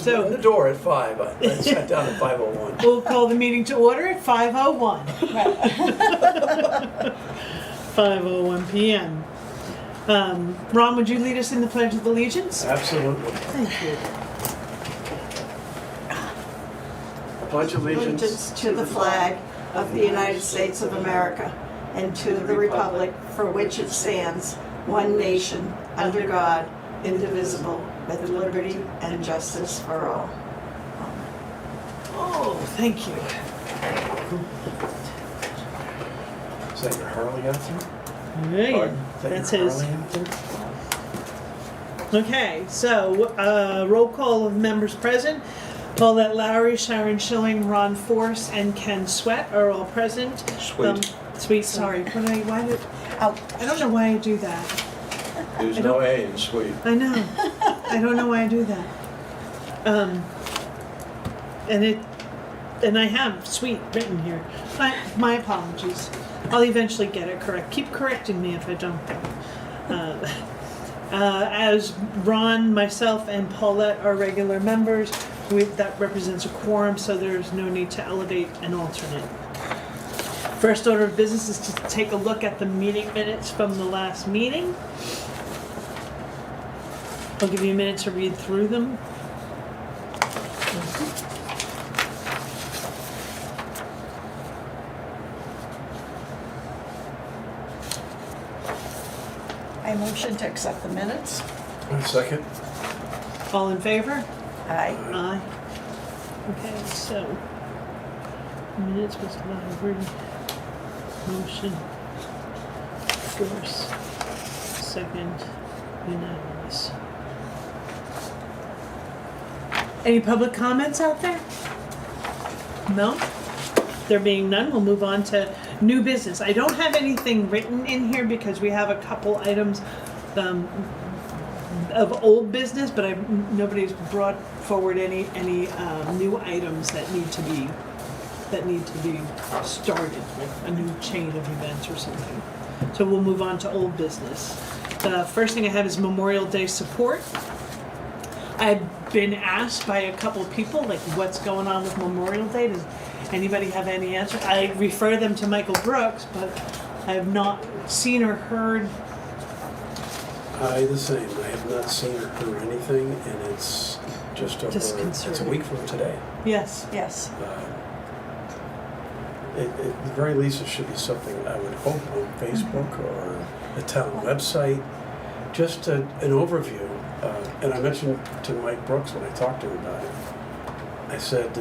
So the door at 5. I sat down at 5:01. we'll call the meeting to order at 5:01. 5:01 p.m. Ron, would you lead us in the Pledge of Allegiance? Absolutely. Thank you. Pledge Allegiance to the flag of the United States of America and to the republic for which it stands, one nation, under God, indivisible, with liberty and justice for all. Oh, thank you. Is that your Harley out there? Yeah, Pardon? Is that that's your his. Harley out there? Okay, so roll call of members present. Paulette Lowry, Sharon Schilling, Ron Force, and Ken Sweat are all present. Sweet, sorry. I don't know why I do that. There's no A in sweet. I know. I don't know why I do that. And I have sweet written here. My apologies. I'll eventually get it correct. Keep correcting me if I don't. As Ron, myself, and Paulette are regular members, that represents a quorum, so there's no need to elevate an alternate. First order of business is to take a look at the meeting minutes from the last meeting. I'll give you a minute to read through them. I motion to accept the minutes. Second. All in favor? Aye. Aye. Okay, so minutes was Lowry, motion, Force, second, unanimous. Any public comments out there? No? There being none, we'll move on to new business. I don't have anything written in here because we have a couple items of old business, but nobody's brought forward any new items that need to be started, like a new chain of events or something. So we'll move on to old business. The first thing I have is Memorial Day support. I've been asked by a couple of people, like, what's going on with Memorial Day? Does anybody have any answer? I refer them to Michael Brooks, but I have not seen or heard. The same. I have not seen or heard anything, and it's just over. It's a week from today. Yes. Yes. At the very least, it should be something I would hope on Facebook or the town website. Just an overview. And I mentioned to Mike Brooks when I talked to him about it. I said,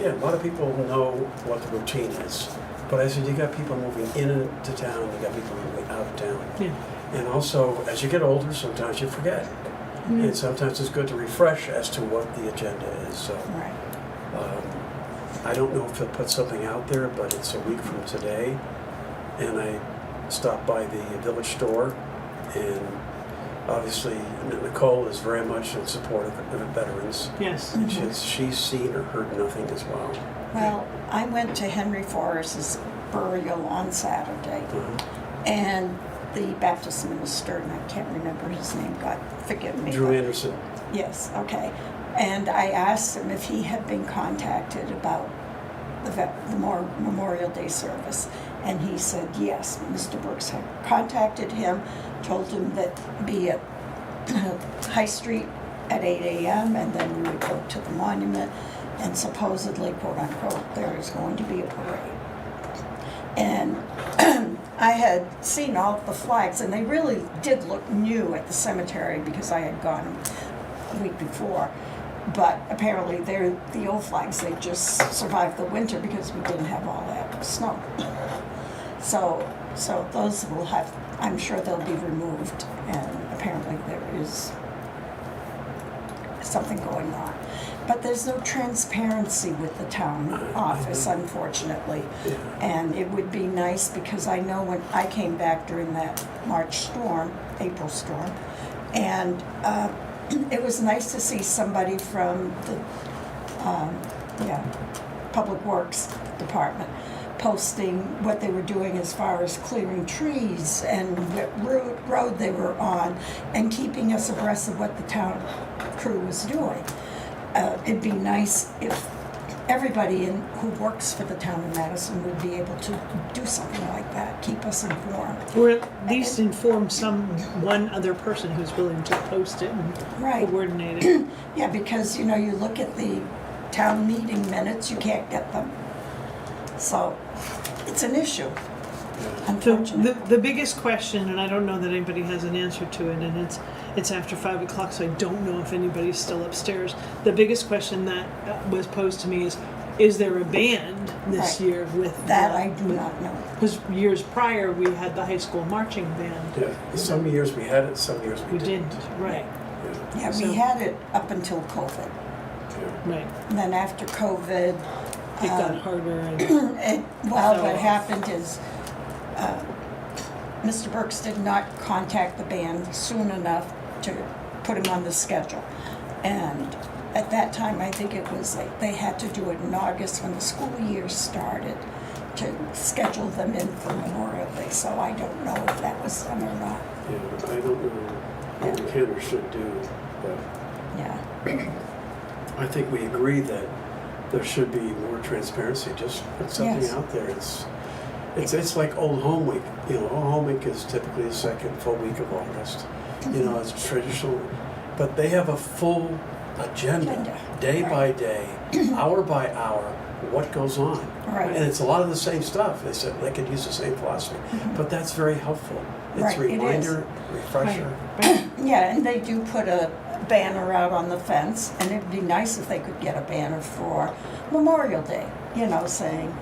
yeah, a lot of people know what the routine is, but I said you got people moving into town, you got people moving out of town. Yeah. And also, as you get older, sometimes you forget. Mm-hmm. And sometimes it's good to refresh as to what the agenda is. So Right. I don't know if he'll put something out there, but it's a week from today. And I stopped by the village store, and obviously Nicole is very much in support of veterans. Yes. And she's seen or heard nothing as well. Well, I went to Henry Forrest's burial on Saturday, and the Baptist minister, and I can't remember his name, God forgive me. Drew Anderson. Yes, okay. And I asked him if he had been contacted about the Memorial Day service. And he said, yes, Mr. Brooks had contacted him, told him that be at High Street at 8 a.m. and then we would go to the monument, and supposedly, quote unquote, there is going to be a parade. And I had seen all the flags, and they really did look new at the cemetery because I had gone a week before. But apparently they're the old flags. They just survived the winter because we didn't have all that snow. So those will have, I'm sure they'll be removed, and apparently there is something going on. But there's no transparency with the town office, unfortunately. And it would be nice, because I know when I came back during that March storm, April storm, and it was nice to see somebody from the Public Works Department posting what they were doing as far as clearing trees and what road they were on, and keeping us abreast of what the town crew was doing. it'd be nice if everybody who works for the town of Madison would be able to do something like that, keep us informed. Or at least inform one other person who's willing to post it and Right. coordinate it. Yeah, because, you know, you look at the town meeting minutes, you can't get them. So, it's an issue, So unfortunately. the biggest question, and I don't know that anybody has an answer to it, and it's after 5 o'clock, so I don't know if anybody's still upstairs. The biggest question that was posed to me is there a band this Right. year with That I do not know. Because years prior, we had the high school marching band. Yeah, some years we had it, some years we We didn't. didn't, right, Yeah, Yeah, So- we had it up until COVID. yeah. right. And then after COVID, It got um, harder and, well, fell what off. happened is, Mr. Burks did not contact the band soon enough to put him on the schedule. And at that time, I think it was like, they had to do it in August when the school year started to schedule them in for Memorial Day, so I don't know if that was done or not, Yeah, I don't know what we can or should do, but yeah. I think we agree that there should be more transparency. Just put something Yes. out there. It's like Old Home Week. You know, Old Home Week is typically the second full week of August. You know, it's traditional, but they have a full agenda, Agenda, day right. by day, hour by hour, what goes on. Right. And it's a lot of the same stuff. They said they could use the same philosophy, but that's very helpful. It's Right, a it is. reminder, refresher. right. Yeah, and they do put a banner out on the fence, and it'd be nice if they could get a banner for Memorial Day, you know, saying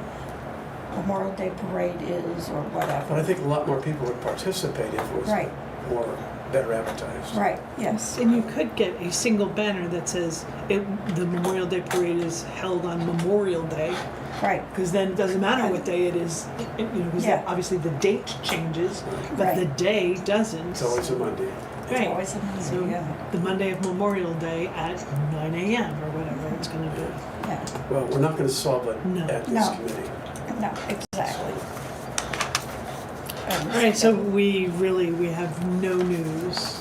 Memorial Day parade is, or whatever. But I think a lot more people would participate if it was Right. more better advertised. Right, yes, And you could get a single banner that says the Memorial Day parade is held on Memorial Day, right, because then it doesn't matter what day it is, you know, because Yeah. obviously the date changes, but Right. the day doesn't. It's always a Monday. it's Right. always a So Monday, yeah, the Monday of Memorial Day at 9 a.m. or whatever it's going to be. yeah, Well, we're not going to solve it No. at this No. committee. no, exactly. All right, so we have no news,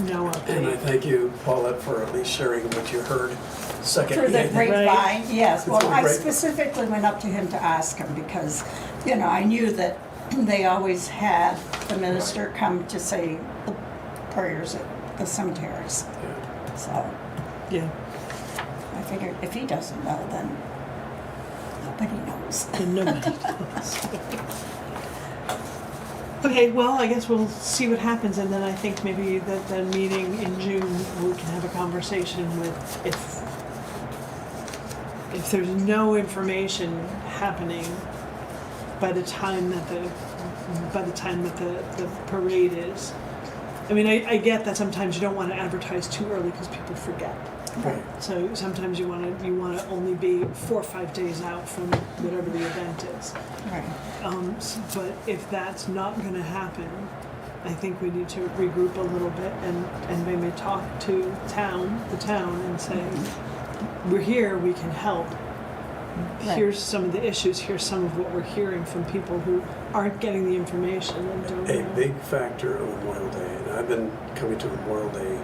no And I update. thank you, Paulette, for at least sharing what you heard second. Through the grapevine, yes. Well, Through the I grapevine. specifically went up to him to ask him because, you know, I knew that they always had the minister come to say the prayers at the cemeteries. Yeah. So Yeah, I figured if he doesn't know, then nobody knows. and nobody knows. Okay, well, I guess we'll see what happens, and then I think maybe that the meeting in June, we can have a conversation with if there's no information happening by the time that the parade is. I mean, I get that sometimes you don't want to advertise too early because people forget. Right. So sometimes you want to only be 4 or 5 days out from whatever the event is. Right. But if that's not going to happen, I think we need to regroup a little bit and maybe talk to the town, and say, we're here, we can help. Right. Here's some of the issues, here's some of what we're hearing from people who aren't getting the information and don't A know. big factor on Memorial Day, and I've been coming to Memorial Day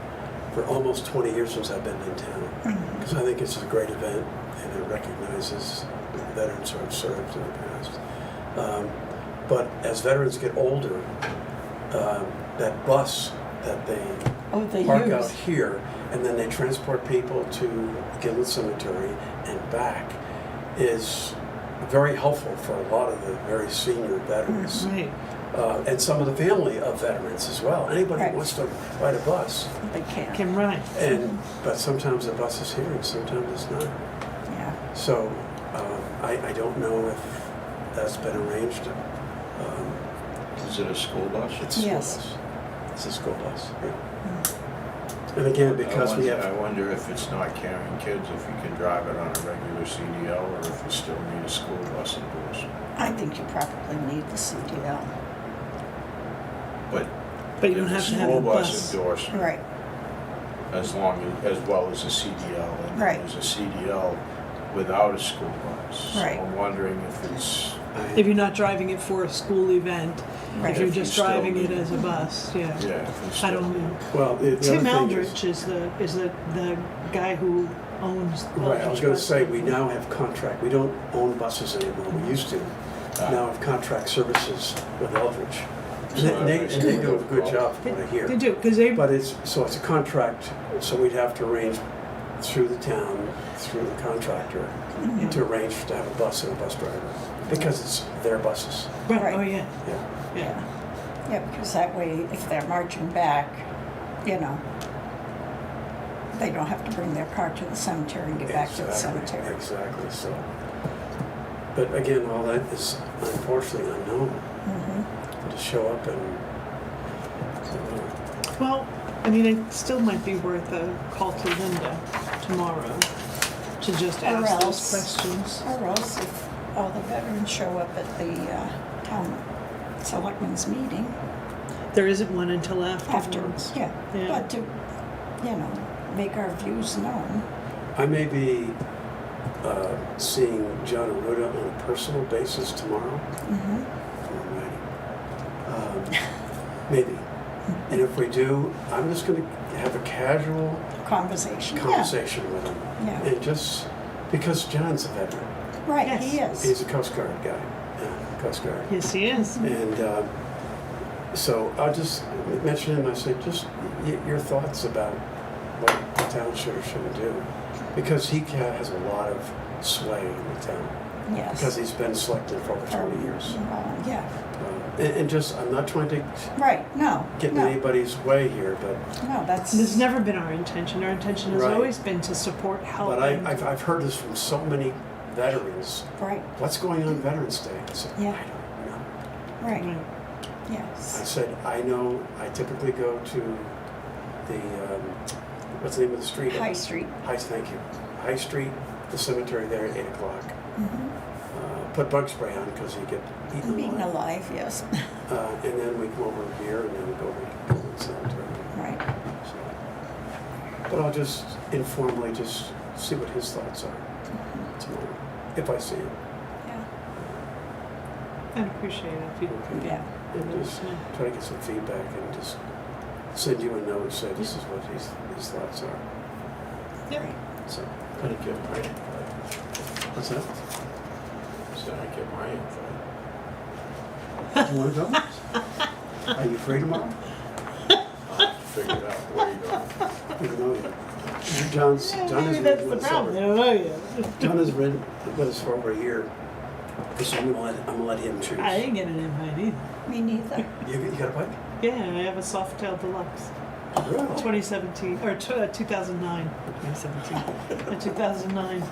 for almost 20 years since I've been in town, because I think it's a great event and it recognizes veterans who have served in the past. But as veterans get older, that bus that they Oh, they park out use. here, and then they transport people to Gilman Cemetery and back, is very helpful for a lot of the very senior veterans. Right. And some of the family of veterans as well. Anybody Right. who wants to ride a bus. They can't. Kim Ryan. But sometimes the bus is here and sometimes it's not. Yeah. So I don't know if that's been arranged. Is it a school bus? It's a school Yes. bus. It's a school bus, yeah. And again, because we I have, wonder if it's not carrying kids, if you can drive it on a regular CDL, or if you still need a school bus endorsement. I think you probably need the CDL. But But you don't have to have a school bus. bus endorsement, Right. as well as a CDL, and Right. there's a CDL without a school bus. Right. So I'm wondering if it's, If you're not driving it for a school event, Right. if you're If you just still driving it need- as a bus, yeah. if it's I still. don't know. well, the Tim other thing Eldridge is the guy who owns Right, I was Eldridge gonna Bus say, we Company. now have contract, we don't own buses anymore, we used to. Now have contract services with Eldridge. And they do a good job from what I hear. They do, because they, But it's a contract, so we'd have to arrange through the town, through the contractor, to arrange to have a bus and a bus driver, because it's their buses. right, Right. oh, yeah, Yeah. yeah. Yeah, because that way, if they're marching back, you know, they don't have to bring their car to the cemetery and get back to the cemetery. Exactly, so. But again, all that is unfortunately unknown. Mhm. To show up and, Well, I mean, it still might be worth a call to Linda tomorrow to just Or ask those else- questions. Or else if all the veterans show up at the town selectmen's meeting There isn't one until after, afterwards. yeah, Yeah. but to, you know, make our views known. I may be seeing John Arruda on a personal basis tomorrow. Mhm. Maybe. And if we do, I'm just going to have a casual Conversation, yeah. conversation with him. Yeah. And just because John's a veteran, Right, Yes. he is. he's a Coast Guard guy. Yeah, Coast Guard. Yes, he is. And so I'll just mention him. I say, just your thoughts about what the town should or shouldn't do. Because he has a lot of sway in the town. Yes. Because he's been selected for over 20 years. Yeah, And just, I'm not trying to right, no, get in no, anybody's way here, but no, that's. This has never been our intention. Our intention has Right. always been to support, help. But and- I've heard this from so many veterans. Right, What's going on Veterans Day? I said, Yeah. I don't know. right, Right. I yes. said, I know, I typically go to the, what's the name of the street? High Street. Thank you. High Street, the cemetery there at 8 o'clock. Mhm. Put bug spray on because you get eaten Being alive. alive, yes, And then we come over here and then we go to the cemetery. right. So, but I'll just informally just see what his thoughts are tomorrow, if I see him. Yeah, I'd appreciate it if you could yeah, And just try to get some feedback and just send you a note and say this is what his thoughts are. Yep. right. So, I didn't get my invite. what's that? So I get my invite. You want to go? Are you free tomorrow? I'll figure out where you're going. We don't know yet. John Maybe has that's been the with us problem. I over. don't know yet. John has been with us for over a year. So I'm gonna let him choose. I didn't get an invite either. Me neither. You got a bike? Yeah, I have a Softail Deluxe. Really? 2017, or 2009. 2017. 2009.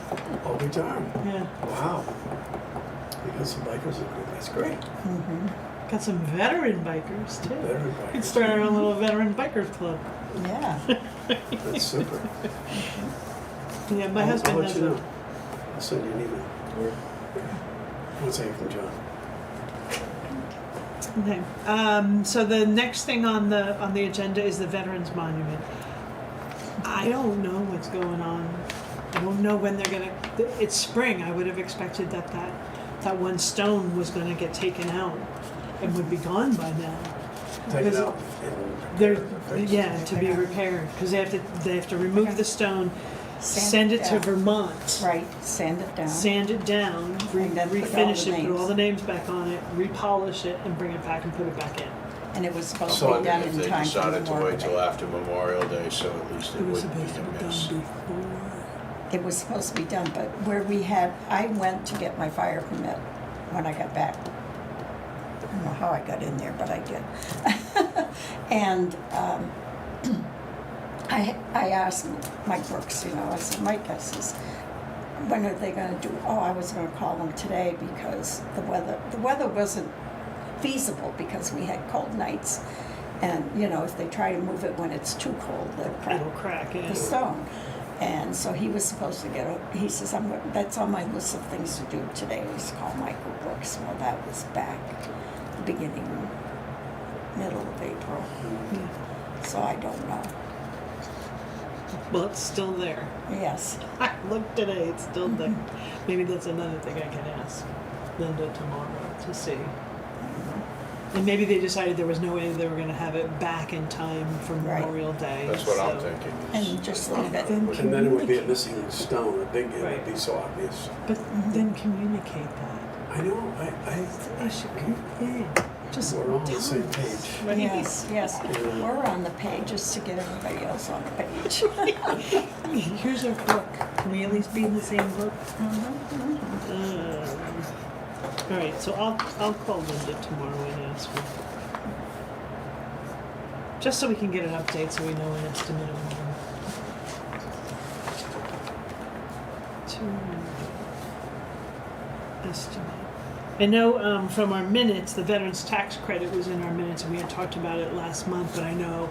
Oh, good darn. Yeah. Wow. We got some bikers in group. That's great. Mhm. Got some veteran bikers too. Veteran We could bikers. start our own little veteran bikers club. Yeah, That's super. Yeah, my I'll husband let has you a. know. I'll send you an email. Once I hear from John. Okay. So the next thing on the agenda is the Veterans Monument. I don't know what's going on. I don't know when they're gonna. It's spring. I would have expected that one stone was gonna get taken out and would be gone by now. Take it Because out and They're, fix it. yeah, to be repaired because they have to remove the stone, send it to down. Vermont. Right, sand it down. Sand it down, And then put all refinish the it, put all names. the names back on it, repolish it, and bring it back and put it back in. And it was supposed So to be done If in they time for decided to Memorial wait till Day. after Memorial Day, so at least it It was wouldn't be supposed to a be done miss. before. It was supposed to be done, but I went to get my fire permit when I got back. I don't know how I got in there, but I did. And I asked Mike Brooks, I said, Mike, I says, when are they gonna do? Oh, I was gonna call them today because the weather wasn't feasible because we had cold nights. And, if they try to move it when it's too cold, they'll crack It'll crack, yeah. the stone. And so he was supposed to he says, that's on my list of things to do today, is call Michael Brooks. Well, that was back the middle of April. Yeah. So I don't know. Well, it's still there. Yes. I looked today, it's still there. Maybe that's another thing I can ask Linda tomorrow to see. And maybe they decided there was no way they were gonna have it back in time for Right. Memorial Day. That's what I'm so- thinking. And just leave it. Then And then it would be a missing stone, it would Right. be so obvious. But then communicate that. I know, I should, yeah, just we're all on the tell same us, page. right? Yes, yes. We're on the page just to get everybody else on the page. Here's our book. Can we at least be in the same book? All right, so I'll call Linda tomorrow and ask her. Just so we can get an update, so we know an estimate of estimate. I know from our minutes, the veterans tax credit was in our minutes, and we had talked about it last month. But I know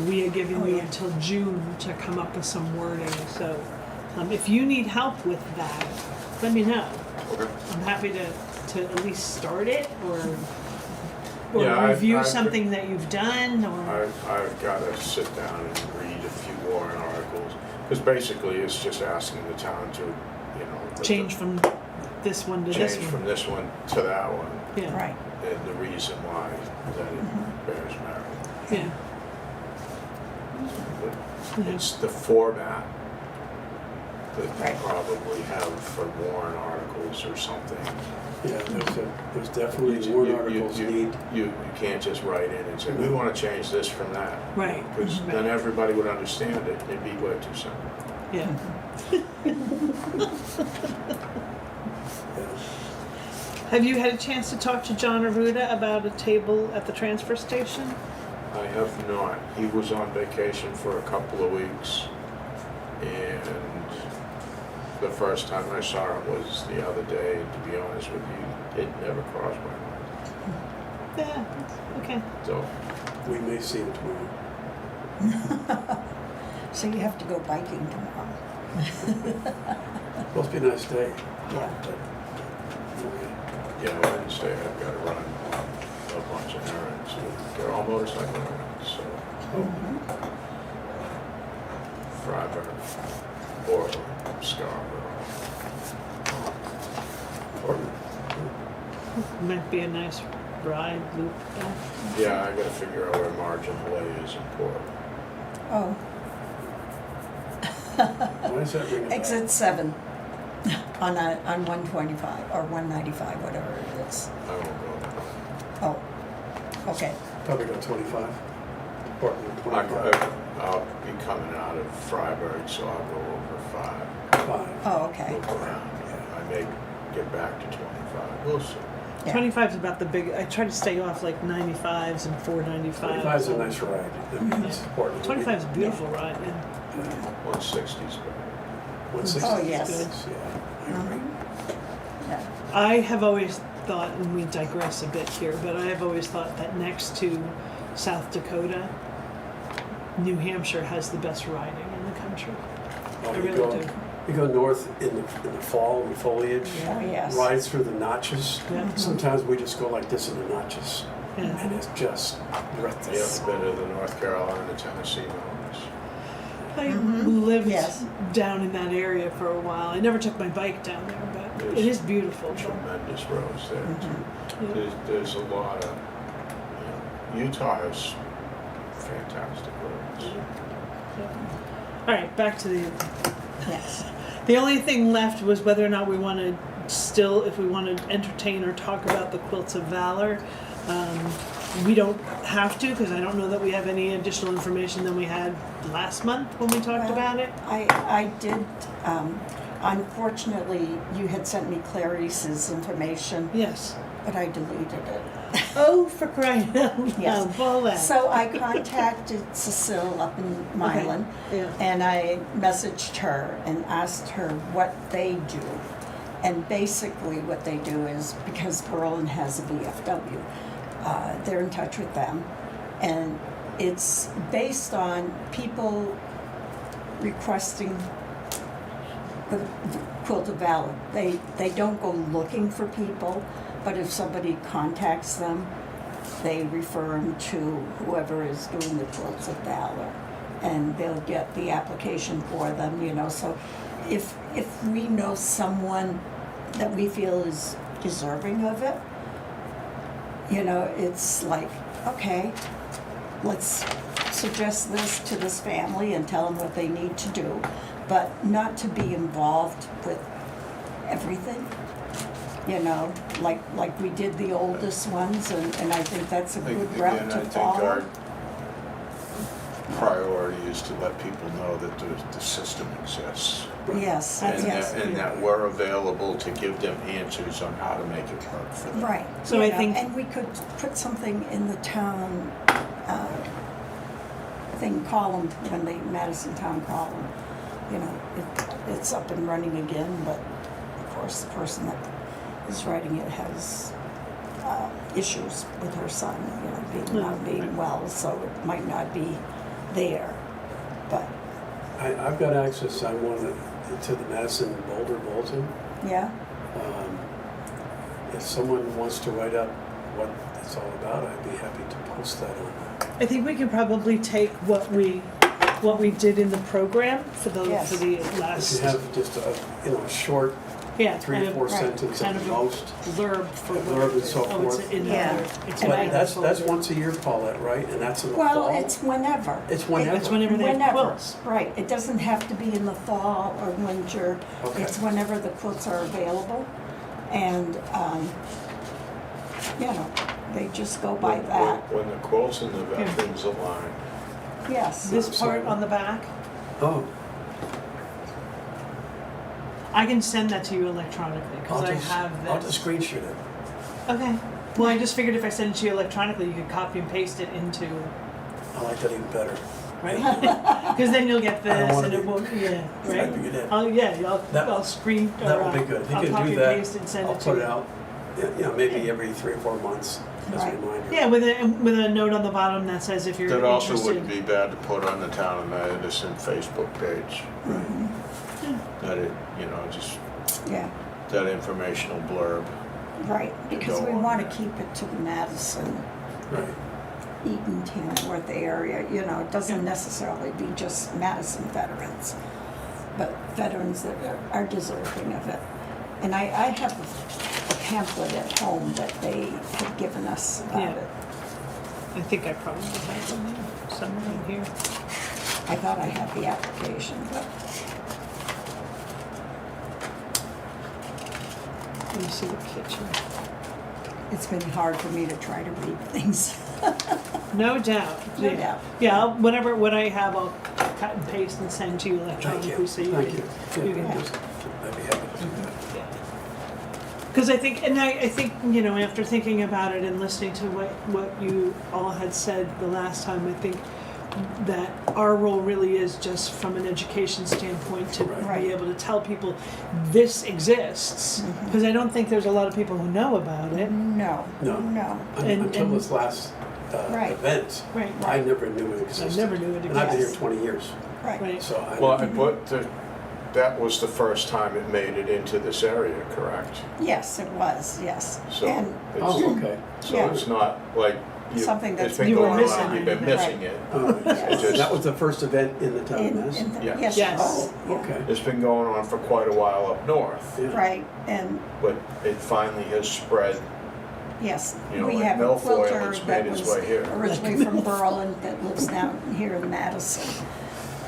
we had given you until June to come up with some wording. So if you need help with that, let me know. Okay. I'm happy to at least start it or Yeah, review I've- something that you've done or I've got to sit down and read a few warrant articles, because basically it's just asking the town to, change from this one to this change one. from this one to that one, Yeah. Right. and the reason why that it bears merit. Yeah. Yeah. It's the format that Right. you probably have for warrant articles or something. Yeah, there's definitely warrant articles need. You can't just write in and say, we want to change this from that. Right. Because then everybody would understand it, it'd be way too simple. Yeah. Have you had a chance to talk to John Arruda about a table at the transfer station? I have not. He was on vacation for a couple of weeks, and the first time I saw him was the other day. And to be honest with you, it never crossed my mind. Yeah. Okay. So, We may see him tomorrow. So you have to go biking tomorrow. Supposed to be a nice day. Yeah. Wednesday I've got to run a bunch of errands. They're all motorcycle errands, so Freiburg, Portland, Scarborough. Might be a nice ride loop. Yeah, I got to figure out where Margin Way is in Portland. Oh, Why is that ring a bell? exit 7 on 125 or 195, whatever it is. I won't go there. Oh, okay. Probably go 25. Portland, I, 25. I'll be coming out of Freiburg, so I'll go over 5. 5. Oh, okay. Look around. I may get back to 25. We'll see. Yeah. 25 is about the big. I try to stay off like 95s and 495s. 25 is a nice ride. I mean, it's Portland. 25 is a beautiful ride. Yeah. 160's better. 160. Oh, yes. Yeah, I agree. Yeah. I have always thought, and we digress a bit here, but I have always thought that next to South Dakota, New Hampshire has the best riding in the country. Oh, I you really go- do. You go north in the fall and foliage, Oh, yes. ride through the notches. Yeah. Sometimes we just go like this in the notches, and Yeah. it's just You breathtaking. haven't been to the North Carolina, Tennessee mountains? I lived Yes. down in that area for a while. I never took my bike down there, but it is beautiful. Tremendous roads there. Yeah. There's a lot of, Utah has fantastic roads. All right, back to the. Yes. The only thing left was whether or not we want to if we want to entertain or talk about the Quilts of Valor. We don't have to, because I don't know that we have any additional information than we had last month when we talked Well, about it. I did, unfortunately, you had sent me Clarice's information, Yes. but I deleted it. Oh, for crying out Yes. loud, ball that. So I contacted Cecile up in Milan, Yeah. and I messaged her and asked her what they do. And basically what they do is, because Berlin has a VFW, they're in touch with them. And it's based on people requesting the Quilt of Valor. They don't go looking for people, but if somebody contacts them, they refer them to whoever is doing the Quilts of Valor, and they'll get the application for them, So if we know someone that we feel is deserving of it, You know, it's like, okay, let's suggest this to this family and tell them what they need to do, but not to be involved with everything. You know, like we did the oldest ones, and I think that's a good route Again, to I think follow. our priority is to let people know that the system exists. Yes, And yes. that, and that we're available to give them answers on how to make it work for them. Right. So you I know, think- and we could put something in the town thing column when the Madison Town column. You know, it's up and running again, but of course the person that is writing it has issues with her son. You know, not being well, so it might not be there. But I've got access, I wanted to the Madison Boulder Bulletin. yeah, If someone wants to write up what it's all about, I'd be happy to post that on. I think we could probably take what we did in the program for the Yes. If you last, have just a, a short yeah, 3 kind or of 4 right, sentences kind at of a most. blurb for A blurb and so oh, it's forth. in Yeah. the, it's And in I- the But that's folder. once a year, Paulette, right? And that's in the fall? well, it's whenever. It's whenever. It's whenever they have Whenever, quilts. right, it doesn't have to be in the fall or winter, Okay. it's whenever the quilts are available. And, you know, they just go by that, When the quilts and the veterans align. yes. This Sorry. part on the back, Oh, I can send that to you electronically because I have I'll this. just screen shoot it. Okay. Well, I just figured if I send it to you electronically, you could copy and paste it into, I like that even better. right? Because then you'll get I don't this wanna and it be won't, yeah, right? typing it in. Oh, yeah, That- I'll screen, or That would be good. If you I'll can copy do and that, paste and send I'll it to put you. it out, maybe every 3 or 4 months as a Right. reminder. Yeah, with a note on the bottom that says if you're That also interested. wouldn't be bad to put on the Town of Madison Facebook page. Mhm. That it, just Yeah, that informational blurb. right, because Go we on wanna there. keep it to the Madison, Right. Eaton, Tamworth area, you know, it doesn't necessarily be just Madison veterans, but veterans that are deserving of it. And I have a pamphlet at home that they have given us about Yeah. it. I think I probably have one there, somewhere in here. I thought I had the application, but Let me see the kitchen. it's been hard for me to try to read things. No doubt. No Yeah. doubt. Yeah, whatever, what I have, I'll cut and paste and send to you Thank electronically you. so you Thank can. you. you can Yeah, just- I'd be happy to do that. Because I think, after thinking about it and listening to what you all had said the last time, I think that our role really is just from an education standpoint to Right. be able to tell people this exists. Mhm. Because I don't think there's a lot of people who know about it. No, No. no, Until And- this last Right. event, Right. I never knew it existed. I never knew it And I've been here existed. 20 years, right. Right. so I. Well, that was the first time it made it into this area, correct? Yes, it was, yes. So And Oh, okay. Yeah. it's not like Something it's that's been You were going missing on, you've been it. missing it. Oh, Yes. Just- that was the first event in the town of Madison? Yeah. yes, Yes. yes, Oh, okay. It's been going on for quite a while up north, Yeah. right, and but it finally has spread. yes, You know, we like have a milfoil, quilter it's that made its was way here. originally from Berlin that lives down here in Madison.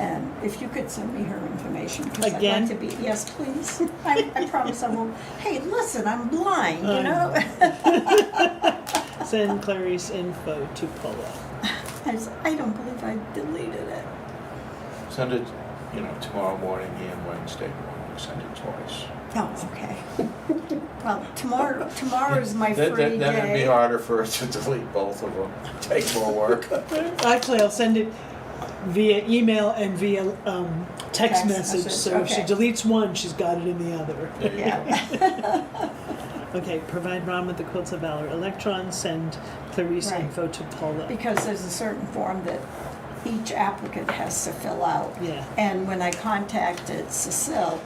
And if you could send me her information, because I'd Again? like to be, yes, please. I promise I won't. Hey, listen, I'm blind, you I know? Send Clarice info to Paula. I don't believe I deleted it. Send it, tomorrow morning and Wednesday morning, send it twice. Oh, okay. Well, tomorrow is my Then free it'd be day. harder for us to delete both of them, take more work. Actually, I'll send it via email and via text Text message. message, So if she okay. deletes one, she's got it in the other. There you go. Yeah. Okay, provide Ron with the quilts of valor electron, send Clarice Right. info to Paula. Because there's a certain form that each applicant has to fill out. Yeah. And when I contacted Cecile,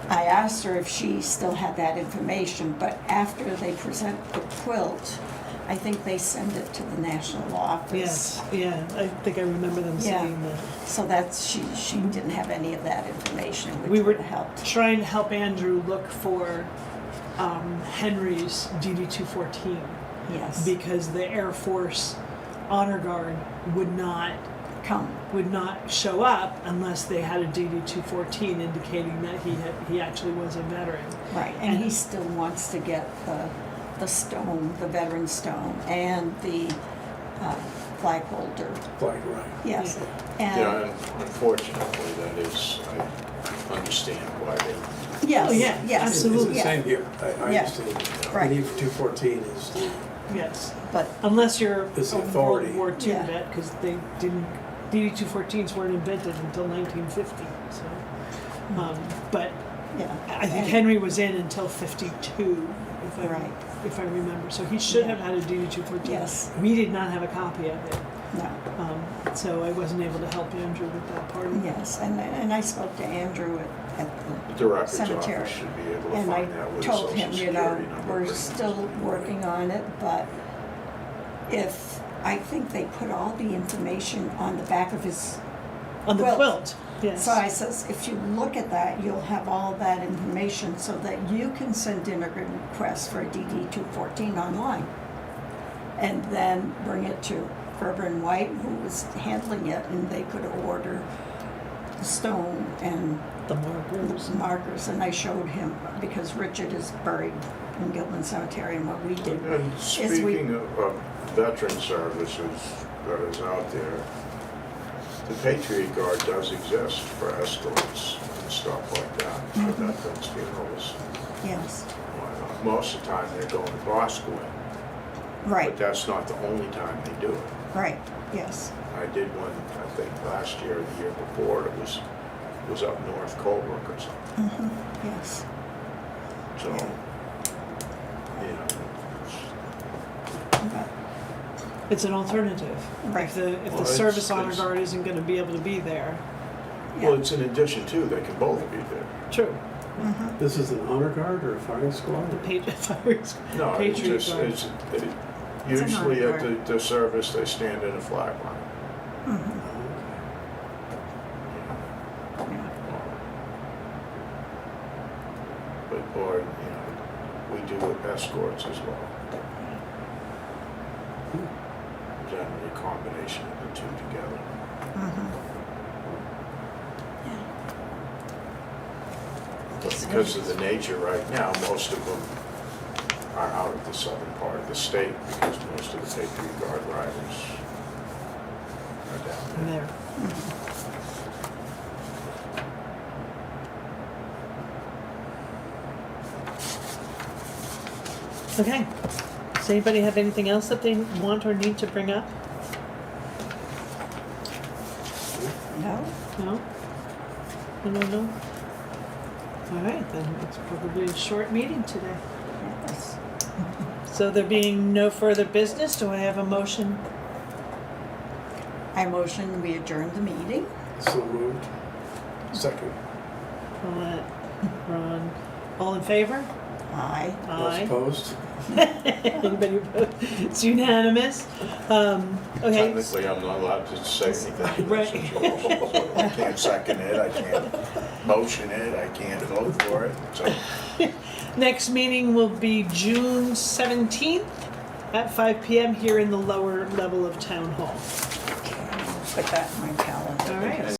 I asked her if she still had that information, but after they present the quilt, I think they send it to the national office. Yes, yeah, I think I remember them Yeah. saying that. So that's, she didn't have any of that information, We which were would have helped. trying to help Andrew look for Henry's DD 214 Yes. because the Air Force Honor Guard would not Come. show up unless they had a DD 214 indicating that he actually was a veteran. Right, and he still wants to get the stone, the veteran stone, and the flag holder. Like, right. Yes. Yeah, And, and unfortunately, that is, I understand why they, yes, Oh, yeah, yes. absolutely. It's the yeah. same here, I Yeah. understand. Right. The need for 214 is the, Yes. But, Unless you're It's the a authority. World War II Yeah. vet, because they didn't, DD 214s weren't invented until 1950. So, but yeah. I think And- Henry was in until 52, Right. if I remember. So he should Yeah. have had a DD 214. Yes. We did not have a copy of it, No, so I wasn't able to help Andrew with that part of it. yes, and I spoke to Andrew at the records Cemetery. office should be able to And I find that with a told social him, security number. we're pretty still easily. working on it, but I think they put all the information on the back of his, On the Quilt. quilt, yes. so I says, if you look at that, you'll have all that information so that you can send in a request for a DD 214 online. And then bring it to Ferber and White, who was handling it, and they could order the stone and The markers. markers, and I showed him, because Richard is buried in Gilman Cemetery, and what we did And we- speaking of veteran services that is out there, the Patriot Guard does exist for escorts and stuff like that, for veterans funerals. yes, Why not? Most of the time, they're going to Boscawen, right, but that's not the only time they do it. right, yes, I did one, I think, last year or the year before, it was up north Colebrook or something, yes, so, Yeah. you know, but, It's an alternative. Right. If the Well, Service Honor it's- Guard isn't going to be able to be there. well, yeah, it's an addition too, they can both be there. True. this is an honor guard or a firing squad? The Patriot No, it's Patriot just, Guard. usually honor at the service, they stand in a flag line. mhm, yeah, But, or, you know, we do escorts as well. Generally a combination of the two together. But because of the nature right now, most of them are out of the southern part of the state because most of the Patriot Guard riders are down there. there. Okay. Does anybody have anything else that they want or need to bring up? no, No? No? All right, then it's probably a short meeting today. yes, So there being no further business, do I have a motion? I motion we adjourn the meeting. So moved. Second. Paulette, Ron, all in favor? Aye, Those Aye. opposed? Anybody opposed? It's unanimous. Okay. Technically, I'm not allowed to say anything in Right. this situation. So I can't second it, I can't motion it, I can't vote for it, so. Next meeting will be June 17th at 5 p.m. here in the lower level of Town Hall. okay, I'll put that in my calendar. All right. because